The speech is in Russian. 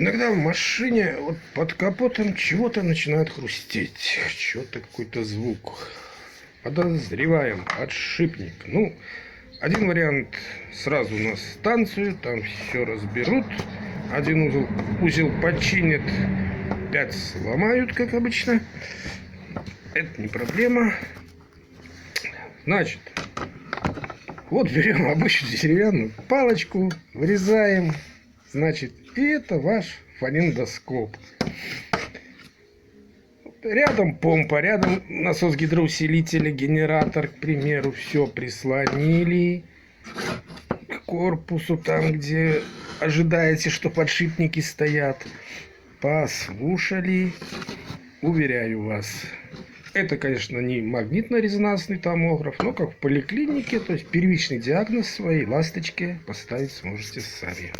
Иногда в машине вот под капотом чего-то начинает хрустеть. Что-то какой-то звук. Подозреваем подшипник. Ну, один вариант сразу на станцию, там все разберут. Один узел починят, 5 сломают, как обычно. Это не проблема. Значит, вот берем обычную деревянную палочку, вырезаем. Значит, и это ваш фонендоскоп. Рядом помпа, рядом насос гидроусилителя, генератор, к примеру. Все прислонили к корпусу, там, где ожидаете, что подшипники стоят. Послушали. Уверяю вас, это, конечно, не магнитно-резонансный томограф, но как в поликлинике, то есть первичный диагноз своей ласточке поставить сможете сами.